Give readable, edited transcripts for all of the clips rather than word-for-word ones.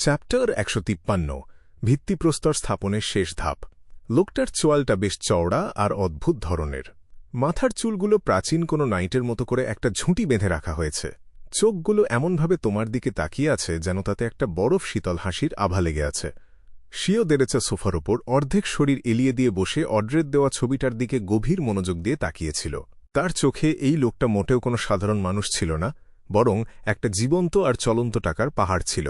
Chapter ১৫ ভিত্তিপ্রস্তর স্থাপনের শেষ ধাপ। লোকটার চোয়ালটা বেশ চওড়া আর অদ্ভুত ধরনের। মাথার চুলগুলো প্রাচীন কোনো নাইটের মতো করে একটা ঝুঁটি বেঁধে রাখা হয়েছে। চোখগুলো এমনভাবে তোমার দিকে তাকিয়ে আছে যেন তাতে একটা বরফ শীতল হাসির আভা লেগে আছে। শিও দেরেচা সোফার ওপর অর্ধেক শরীর এলিয়ে দিয়ে বসে অড্রের দেওয়া ছবিটার দিকে গভীর মনোযোগ দিয়ে তাকিয়েছিল। তার চোখে এই লোকটা মোটেও কোনো সাধারণ মানুষ ছিল না, বরং একটা জীবন্ত আর চলন্ত টাকার পাহাড় ছিল।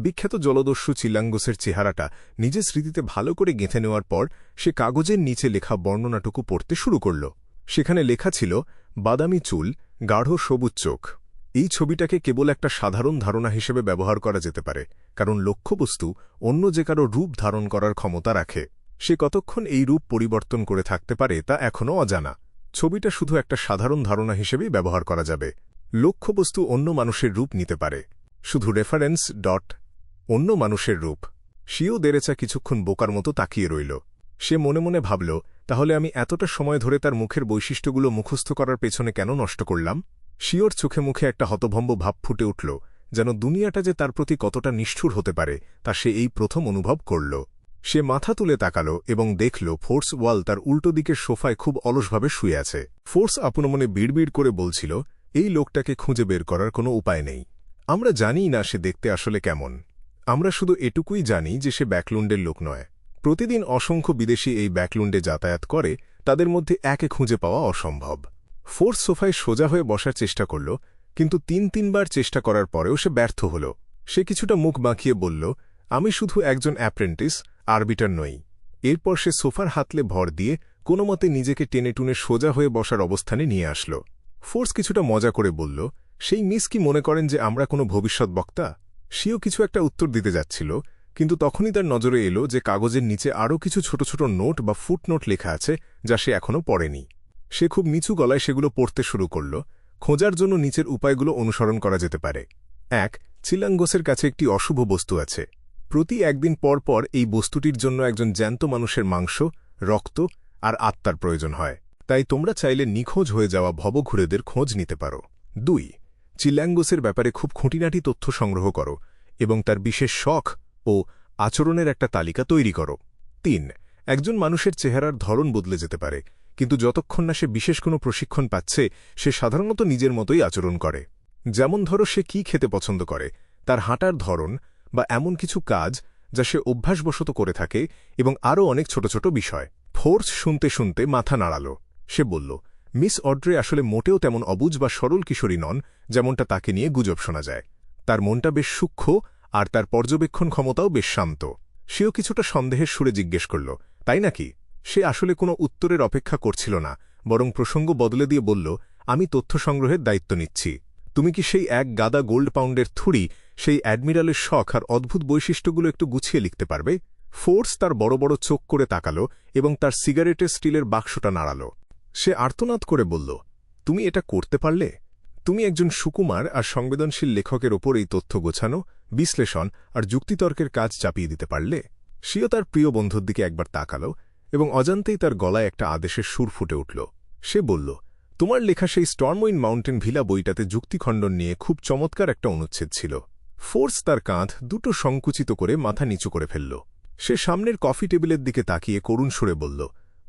বিখ্যাত জলদস্যু চিলাঙ্গোসের চেহারাটা নিজের স্মৃতিতে ভালো করে গেঁথে নেওয়ার পর সে কাগজের নিচে লেখা বর্ণনাটুকু পড়তে শুরু করল। সেখানে লেখা ছিল, বাদামি চুল, গাঢ় সবুজ চোখ। এই ছবিটাকে কেবল একটা সাধারণ ধারণা হিসেবে ব্যবহার করা যেতে পারে, কারণ লক্ষ্যবস্তু অন্য যে কারো রূপ ধারণ করার ক্ষমতা রাখে। সে কতক্ষণ এই রূপ পরিবর্তন করে থাকতে পারে তা এখনও অজানা। ছবিটা শুধু একটা সাধারণ ধারণা হিসেবেই ব্যবহার করা যাবে। লক্ষ্যবস্তু অন্য মানুষের রূপ নিতে পারে, শুধু রেফারেন্স অন্য মানুষের রূপ। শিও দেরেচা কিছুক্ষণ বোকার মতো তাকিয়ে রইল। সে মনে মনে ভাবল, তাহলে আমি এতটা সময় ধরে তার মুখের বৈশিষ্ট্যগুলো মুখস্থ করার পেছনে কেন নষ্ট করলাম? শিওর চোখে মুখে একটা হতভম্ব ভাব ফুটে উঠল, যেন দুনিয়াটা যে তার প্রতি কতটা নিষ্ঠুর হতে পারে তা সে এই প্রথম অনুভব করল। সে মাথা তুলে তাকাল এবং দেখল ফোর্স ওয়াল তার উল্টো দিকের সোফায় খুব অলসভাবে শুয়ে আছে। ফোর্স আপনমনে বিড়বিড় করে বলছিল, এই লোকটাকে খুঁজে বের করার কোনো উপায় নেই। আমরা জানিই না সে দেখতে আসলে কেমন। আমরা শুধু এটুকুই জানি যে সে ব্যাকলুন্ডের লোক নয়। প্রতিদিন অসংখ্য বিদেশি এই ব্যাকলুন্ডে যাতায়াত করে, তাদের মধ্যে একে খুঁজে পাওয়া অসম্ভব। ফোর্স সোফায় সোজা হয়ে বসার চেষ্টা করল, কিন্তু তিনবার চেষ্টা করার পরেও সে ব্যর্থ হল। সে কিছুটা মুখ বাঁকিয়ে বলল, আমি শুধু একজন অ্যাপ্রেন্টিস, আরবিটার নই। এরপর সে সোফার হাতলে ভর দিয়ে কোনোমতে নিজেকে টেনে টুনে সোজা হয়ে বসার অবস্থানে নিয়ে আসল। ফোর্স কিছুটা মজা করে বলল, সেই মিস কি মনে করেন যে আমরা কোনো ভবিষ্যৎ বক্তা? সেও কিছু একটা উত্তর দিতে যাচ্ছিল, কিন্তু তখনই তার নজরে এলো যে কাগজের নিচে আরও কিছু ছোট ছোট নোট বা ফুটনোট লেখা আছে, যা সে এখনও পড়েনি। সে খুব নিচু গলায় সেগুলো পড়তে শুরু করল। খোঁজার জন্য নিচের উপায়গুলো অনুসরণ করা যেতে পারে। ১. চিলাঙ্গোসের কাছে একটি অশুভ বস্তু আছে। প্রতি একদিন পর পর এই বস্তুটির জন্য একজন জ্যান্ত মানুষের মাংস, রক্ত আর আত্মার প্রয়োজন হয়। তাই তোমরা চাইলে নিখোঁজ হয়ে যাওয়া ভবঘুরেদের খোঁজ নিতে পারো। ২. চিলাঙ্গোসের ব্যাপারে খুব খুঁটিনাটি তথ্য সংগ্রহ করো এবং তার বিশেষ শখ ও আচরণের একটা তালিকা তৈরি করো। ৩. একজন মানুষের চেহারার ধরন বদলে যেতে পারে, কিন্তু যতক্ষণ না সে বিশেষ কোনো প্রশিক্ষণ পাচ্ছে, সে সাধারণত নিজের মতোই আচরণ করে। যেমন ধরো সে কি খেতে পছন্দ করে, তার হাঁটার ধরন বা এমন কিছু কাজ যা সে অভ্যাসবশত করে থাকে, এবং আরও অনেক ছোট ছোট বিষয়। ফোর্স শুনতে শুনতে মাথা নাড়াল। সে বলল, মিস অড্রে আসলে মোটেও তেমন অবুঝ বা সরল কিশোরী নন যেমনটা তাকে নিয়ে গুজব শোনা যায়। তার মনটা বেশ সূক্ষ্ম আর তার পর্যবেক্ষণ ক্ষমতাও বেশ শান্ত। সেও কিছুটা সন্দেহের সুরে জিজ্ঞেস করল, তাই নাকি? সে আসলে কোনো উত্তরের অপেক্ষা করছিল না, বরং প্রসঙ্গ বদলে দিয়ে বলল, আমি তথ্য সংগ্রহের দায়িত্ব নিচ্ছি। তুমি কি সেই এক গাদা গোল্ড পাউন্ডের থুড়ি, সেই অ্যাডমিরালের শখ আর অদ্ভুত বৈশিষ্ট্যগুলো একটু গুছিয়ে লিখতে পারবে? ফোর্স তার বড় বড় চোখ করে তাকাল এবং তার সিগারেটের স্টিলের বাক্সটা নাড়াল। সে আর্তনাদ করে বলল, তুমি এটা করতে পারলে? তুমি একজন সুকুমার আর সংবেদনশীল লেখকের ওপর এই তথ্য গোছানো, বিশ্লেষণ আর যুক্তিতর্কের কাজ চাপিয়ে দিতে পারলে? সেও তার প্রিয় বন্ধুর দিকে একবার তাকাল এবং অজান্তেই তার গলায় একটা আদেশের সুর ফুটে উঠল। সে বলল, তোমার লেখা সেই স্টর্মউইন মাউন্টেন ভিলা বইটাতে যুক্তিখণ্ডন নিয়ে খুব চমৎকার একটা অনুচ্ছেদ ছিল। ফোর্স তার কাঁধ দুটো সংকুচিত করে মাথা নিচু করে ফেলল। সে সামনের কফি টেবিলের দিকে তাকিয়ে করুণ সুরে বলল,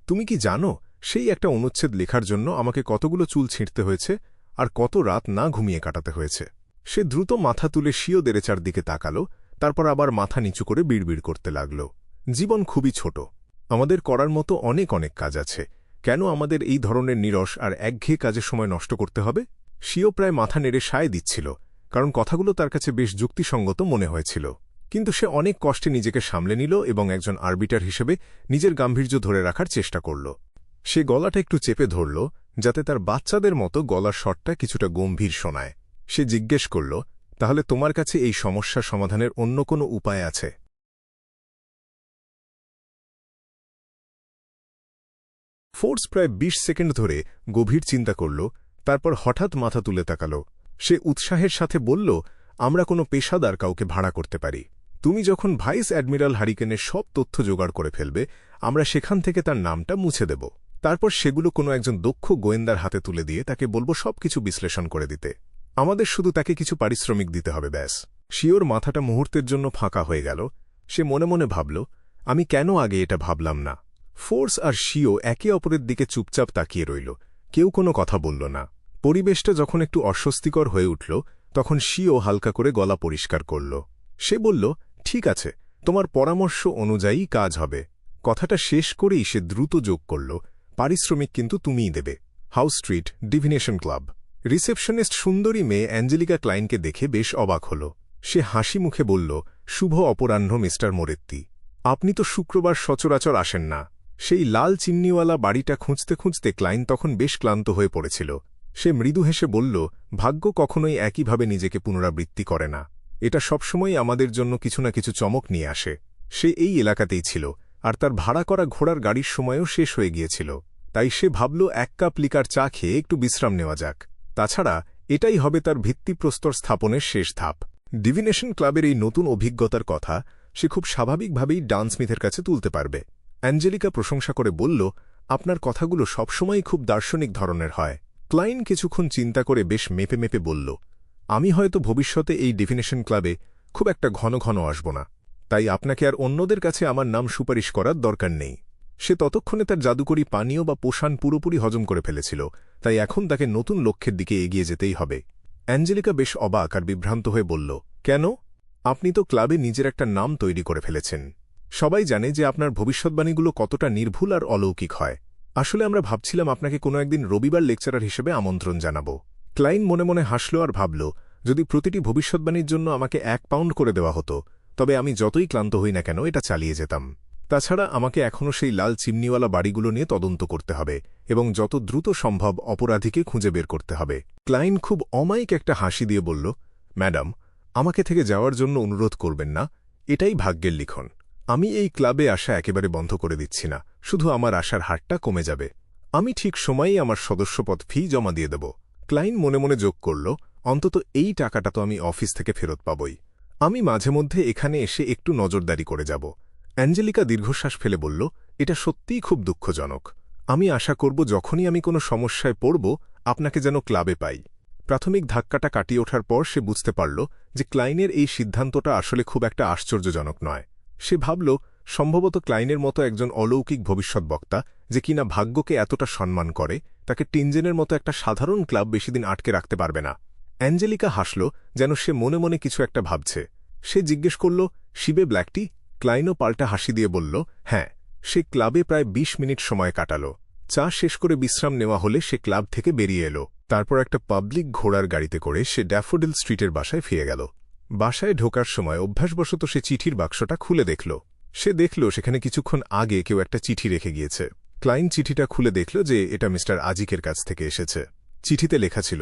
তুমি কি জানো সেই একটা অনুচ্ছেদ লেখার জন্য আমাকে কতগুলো চুল ছিঁড়তে হয়েছে আর কত রাত না ঘুমিয়ে কাটাতে হয়েছে? সে দ্রুত মাথা তুলে শিও দেরেচার দিকে তাকাল, তারপর আবার মাথা নিচু করে বিড়বিড় করতে লাগল। জীবন খুবই ছোট। আমাদের করার মতো অনেক অনেক কাজ আছে। কেন আমাদের এই ধরনের নিরস আর একঘেয়ে কাজের সময় নষ্ট করতে হবে? শিও প্রায় মাথা নেড়ে সায় দিচ্ছিল, কারণ কথাগুলো তার কাছে বেশ যুক্তিসঙ্গত মনে হয়েছিল। কিন্তু সে অনেক কষ্টে নিজেকে সামলে নিল এবং একজন আরবিটার হিসেবে নিজের গাম্ভীর্য ধরে রাখার চেষ্টা করল। সে গলাটা একটু চেপে ধরল, যাতে তার বাচ্চাদের মতো গলার স্বরটা কিছুটা গম্ভীর শোনায়। সে জিজ্ঞেস করল, তাহলে তোমার কাছে এই সমস্যা সমাধানের অন্য কোনো উপায় আছে? ফোর্স প্রায় ২০ সেকেন্ড ধরে গভীর চিন্তা করল, তারপর হঠাৎ মাথা তুলে তাকাল। সে উৎসাহের সাথে বলল, আমরা কোনো পেশাদার কাউকে ভাড়া করতে পারি। তুমি যখন ভাইস অ্যাডমিরাল হারিকেনের সব তথ্য জোগাড় করে ফেলবে, আমরা সেখান থেকে তার নামটা মুছে দেব। তারপর সেগুলো কোনো একজন দক্ষ গোয়েন্দার হাতে তুলে দিয়ে তাকে বলব সবকিছু বিশ্লেষণ করে দিতে। আমাদের শুধু তাকে কিছু পারিশ্রমিক দিতে হবে, ব্যাস। শিওর মাথাটা মুহূর্তের জন্য ফাঁকা হয়ে গেল। সে মনে মনে ভাবল, আমি কেন আগে এটা ভাবলাম না। ফোর্স আর শিও একে অপরের দিকে চুপচাপ তাকিয়ে রইল, কেউ কোনো কথা বলল না। পরিবেশটা যখন একটু অস্বস্তিকর হয়ে উঠল, তখন শিও হালকা করে গলা পরিষ্কার করল। সে বলল, ঠিক আছে, তোমার পরামর্শ অনুযায়ী কাজ হবে। কথাটা শেষ করেই সে দ্রুত যোগ করল, পারিশ্রমিক কিন্তু তুমিই দেবে। House street, divination club. Receptionist সুন্দরী মেয়ে অ্যাঞ্জেলিকা ক্লাইনকে দেখে বেশ অবাক হল। সে হাসি মুখে বলল, শুভ অপরাহ্ন মিস্টার মোরেত্তি। আপনি তো শুক্রবার সচরাচর আসেন না। সেই লাল চিমনিওয়ালা বাড়িটা খুঁজতে খুঁজতে ক্লাইন তখন বেশ ক্লান্ত হয়ে পড়েছিল। সে মৃদু হেসে বলল, ভাগ্য কখনোই একইভাবে নিজেকে পুনরাবৃত্তি করে না। এটা সবসময় আমাদের জন্য কিছু না কিছু চমক নিয়ে আসে। সে এই এলাকাতেই ছিল, আর তার ভাড়া করা ঘোড়ার গাড়ির সময়ও শেষ হয়ে গিয়েছিল। তাই সে ভাবল, এক কাপ লিকার চা খেয়ে একটু বিশ্রাম নেওয়া যাক। তাছাড়া এটাই হবে তার ভিত্তিপ্রস্তর স্থাপনের শেষ ধাপ। ডিভিনেশন ক্লাবের এই নতুন অভিজ্ঞতার কথা সে খুব স্বাভাবিকভাবেই ডান স্মিথের কাছে তুলতে পারবে। অ্যাঞ্জেলিকা প্রশংসা করে বলল, আপনার কথাগুলো সবসময়ই খুব দার্শনিক ধরনের হয়। ক্লাইন কিছুক্ষণ চিন্তা করে বেশ মেপে মেপে বলল, আমি হয়তো ভবিষ্যতে এই ডিভিনেশন ক্লাবে খুব একটা ঘন ঘন আসব না, তাই আপনাকে আর অন্যদের কাছে আমার নাম সুপারিশ করার দরকার নেই। সে ততক্ষণে তার জাদুকরী পানীয় বা পোষণ পুরোপুরি হজম করে ফেলেছিল, তাই এখন তাকে নতুন লক্ষ্যের দিকে এগিয়ে যেতেই হবে। অ্যাঞ্জেলিকা বেশ অবাক আর বিভ্রান্ত হয়ে বলল, কেন? আপনি তো ক্লাবে নিজের একটা নাম তৈরি করে ফেলেছেন। সবাই জানে যে আপনার ভবিষ্যৎবাণীগুলো কতটা নির্ভুল আর অলৌকিক হয়। আসলে আমরা ভাবছিলাম আপনাকে কোনো একদিন রবিবার লেকচারার হিসেবে আমন্ত্রণ জানাব। ক্লাইন মনে মনে হাসল আর ভাবল, যদি প্রতিটি ভবিষ্যৎবাণীর জন্য আমাকে 1 পাউন্ড করে দেওয়া হতো, তবে আমি যতই ক্লান্ত হই না কেন এটা চালিয়ে যেতাম। তাছাড়া আমাকে এখনও সেই লাল চিমনিওয়ালা বাড়িগুলো নিয়ে তদন্ত করতে হবে এবং যত দ্রুত সম্ভব অপরাধীকে খুঁজে বের করতে হবে। ক্লাইন খুব অমায়িক একটা হাসি দিয়ে বলল, ম্যাডাম, আমাকে থেকে যাওয়ার জন্য অনুরোধ করবেন না। এটাই ভাগ্যের লিখন। আমি এই ক্লাবে আসা একেবারে বন্ধ করে দিচ্ছি না, শুধু আমার আসার হারটা কমে যাবে। আমি ঠিক সময়েই আমার সদস্যপদ ফি জমা দিয়ে দেব। ক্লাইন মনে মনে যোগ করল, অন্তত এই টাকাটা তো আমি অফিস থেকে ফেরত পাবই। আমি মাঝে মধ্যে এখানে এসে একটু নজরদারি করে যাব। অ্যাঞ্জেলিকা দীর্ঘশ্বাস ফেলে বলল, এটা সত্যিই খুব দুঃখজনক। আমি আশা করব যখনই আমি কোনো সমস্যায় পড়ব, আপনাকে যেন ক্লাবে পাই। প্রাথমিক ধাক্কাটা কাটিয়ে ওঠার পর সে বুঝতে পারল যে ক্লাইনের এই সিদ্ধান্তটা আসলে খুব একটা আশ্চর্যজনক নয়। সে ভাবল, সম্ভবত ক্লাইনের মতো একজন অলৌকিক ভবিষ্যৎ বক্তা, যে কিনা ভাগ্যকে এতটা সম্মান করে, তাকে টিনজেনের মতো একটা সাধারণ ক্লাব বেশিদিন আটকে রাখতে পারবে না। অ্যাঞ্জেলিকা হাসল, যেন সে মনে মনে কিছু একটা ভাবছে। সে জিজ্ঞেস করল, শিবে ব্ল্যাকটি? ক্লাইনও পাল্টা হাসি দিয়ে বলল, হ্যাঁ। সে ক্লাবে প্রায় 20 মিনিট সময় কাটাল। চা শেষ করে বিশ্রাম নেওয়া হলে সে ক্লাব থেকে বেরিয়ে এলো। তারপর একটা পাবলিক ঘোড়ার গাড়িতে করে সে ড্যাফোডিল স্ট্রিটের বাসায় ফিরে গেল। বাসায় ঢোকার সময় অভ্যাসবশত সে চিঠির বাক্সটা খুলে দেখল। সে দেখল সেখানে কিছুক্ষণ আগে কেউ একটা চিঠি রেখে গিয়েছে। ক্লাইন চিঠিটা খুলে দেখল যে এটা মিস্টার আজিকের কাছ থেকে এসেছে। চিঠিতে লেখা ছিল,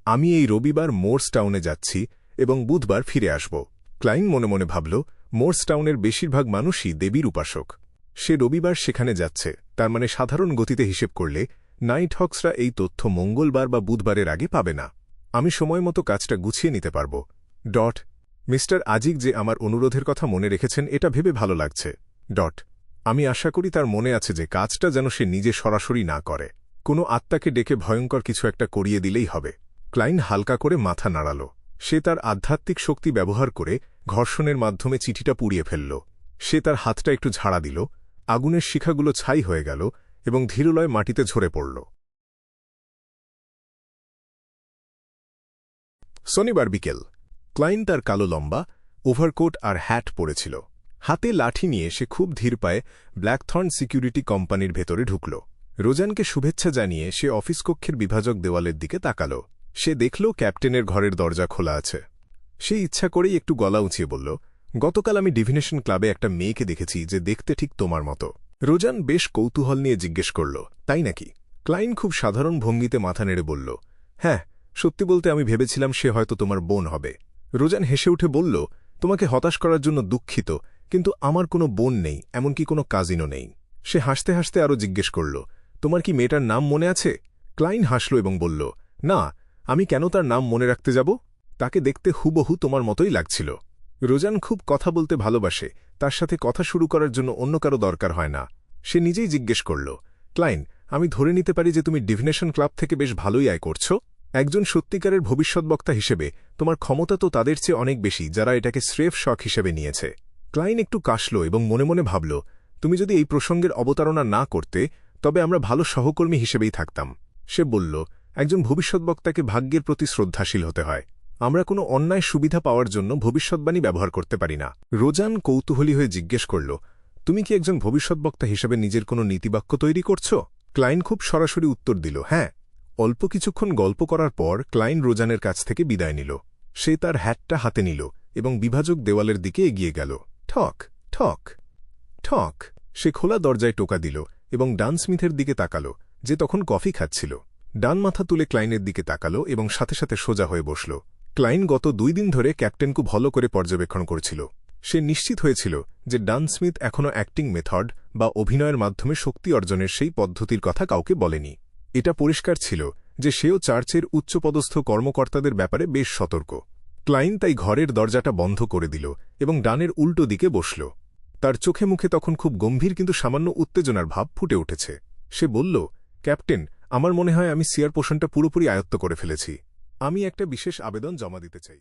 আমি এই রবিবার মোর্স টাউনে যাচ্ছি এবং বুধবার ফিরে আসব। ক্লাইন মনে মনে ভাবল, মোর্স টাউনের বেশিরভাগ মানুষই দেবীর উপাসক। সে রবিবার সেখানে যাচ্ছে, তার মানে সাধারণ গতিতে হিসেব করলে নাইট হক্সরা এই তথ্য মঙ্গলবার বা বুধবারের আগে পাবে না। আমি সময় মতো কাজটা গুছিয়ে নিতে পারব। মিস্টার আজিক যে আমার অনুরোধের কথা মনে রেখেছেন এটা ভেবে ভালো লাগছে। আমি আশা করি তার মনে আছে যে কাজটা যেন সে নিজে সরাসরি না করে। কোনো আত্মাকে ডেকে ভয়ঙ্কর কিছু একটা করিয়ে দিলেই হবে। ক্লাইন হালকা করে মাথা নাড়াল। সে তার আধ্যাত্মিক শক্তি ব্যবহার করে ঘর্ষণের মাধ্যমে চিঠিটা পুড়িয়ে ফেলল। সে তার হাতটা একটু ঝাড়া দিল, আগুনের শিখাগুলো ছাই হয়ে গেল এবং ধীরলয় মাটিতে ঝরে পড়ল। শনিবার বিকেল। ক্লাইন তার কালো লম্বা ওভারকোট আর হ্যাট পরেছিল। হাতে লাঠি নিয়ে সে খুব ধীর পায়ে ব্ল্যাকথর্ন সিকিউরিটি কোম্পানির ভেতরে ঢুকল। রোজানকে শুভেচ্ছা জানিয়ে সে অফিস কক্ষের বিভাজক দেওয়ালের দিকে তাকাল। সে দেখল ক্যাপ্টেনের ঘরের দরজা খোলা আছে। সে ইচ্ছা করেই একটু গলা উঁচিয়ে বলল, গতকাল আমি ডিভিনেশন ক্লাবে একটা মেয়েকে দেখেছি যে দেখতে ঠিক তোমার মতো। রোজান বেশ কৌতূহল নিয়ে জিজ্ঞেস করল, তাই নাকি? ক্লাইন খুব সাধারণ ভঙ্গিতে মাথা নেড়ে বলল, হ্যাঁ, সত্যি বলতে আমি ভেবেছিলাম সে হয়তো তোমার বোন হবে। রোজান হেসে উঠে বলল, তোমাকে হতাশ করার জন্য দুঃখিত, কিন্তু আমার কোনো বোন নেই, এমনকি কোনো কাজিনও নেই। সে হাসতে হাসতে আরও জিজ্ঞেস করল, তোমার কি মেয়েটার নাম মনে আছে? ক্লাইন হাসল এবং বলল, না, আমি কেন তার নাম মনে রাখতে যাব? তাকে দেখতে হুবহু তোমার মতোই লাগছিল। রোজান খুব কথা বলতে ভালোবাসে, তার সাথে কথা শুরু করার জন্য অন্য কারো দরকার হয় না। সে নিজেই জিজ্ঞেস করল, ক্লাইন, আমি ধরে নিতে পারি যে তুমি ডিভিনেশন ক্লাব থেকে বেশ ভালোই আয় করছ? একজন সত্যিকারের ভবিষ্যৎবক্তা হিসেবে তোমার ক্ষমতা তো তাদের চেয়ে অনেক বেশি যারা এটাকে স্রেফ শখ হিসেবে নিয়েছে। ক্লাইন একটু কাশল এবং মনে মনে ভাবল, তুমি যদি এই প্রসঙ্গের অবতারণা না করতে তবে আমরা ভালো সহকর্মী হিসেবেই থাকতাম। সে বলল, একজন ভবিষ্যৎবক্তাকে ভাগ্যের প্রতি শ্রদ্ধাশীল হতে হয়। আমরা কোনো অন্যায় সুবিধা পাওয়ার জন্য ভবিষ্যৎবাণী ব্যবহার করতে পারি না। রোজান কৌতূহলী হয়ে জিজ্ঞেস করল, তুমি কি একজন ভবিষ্যৎবক্তা হিসেবে নিজের কোনো নীতিবাক্য তৈরি করছ? ক্লাইন খুব সরাসরি উত্তর দিল, হ্যাঁ। অল্প কিছুক্ষণ গল্প করার পর ক্লাইন রোজানের কাছ থেকে বিদায় নিল। সে তার হ্যাটটা হাতে নিল এবং বিভাজক দেওয়ালের দিকে এগিয়ে গেল। ঠক ঠক ঠক। সে খোলা দরজায় টোকা দিল এবং ডান স্মিথের দিকে তাকাল, যে তখন কফি খাচ্ছিল। ডান মাথা তুলে ক্লাইনের দিকে তাকাল এবং সাথে সাথে সোজা হয়ে বসল। ক্লাইন গত 2 দিন ধরে ক্যাপ্টেনকে ভালো করে পর্যবেক্ষণ করছিল। সে নিশ্চিত হয়েছিল যে ডান স্মিথ এখনও অ্যাক্টিং মেথড বা অভিনয়ের মাধ্যমে শক্তি অর্জনের সেই পদ্ধতির কথা কাউকে বলেনি। এটা পরিষ্কার ছিল যে সেও চার্চের উচ্চপদস্থ কর্মকর্তাদের ব্যাপারে বেশ সতর্ক। ক্লাইন তাই ঘরের দরজাটা বন্ধ করে দিল এবং ডানের উল্টো দিকে বসল। তার চোখে মুখে তখন খুব গম্ভীর কিন্তু সামান্য উত্তেজনার ভাব ফুটে উঠেছে। সে বলল, ক্যাপ্টেন, আমার মনে হয় আমি সিয়ার পোষণটা পুরোপুরি আয়ত্ত করে ফেলেছি। আমি একটা বিশেষ আবেদন জমা দিতে চাই।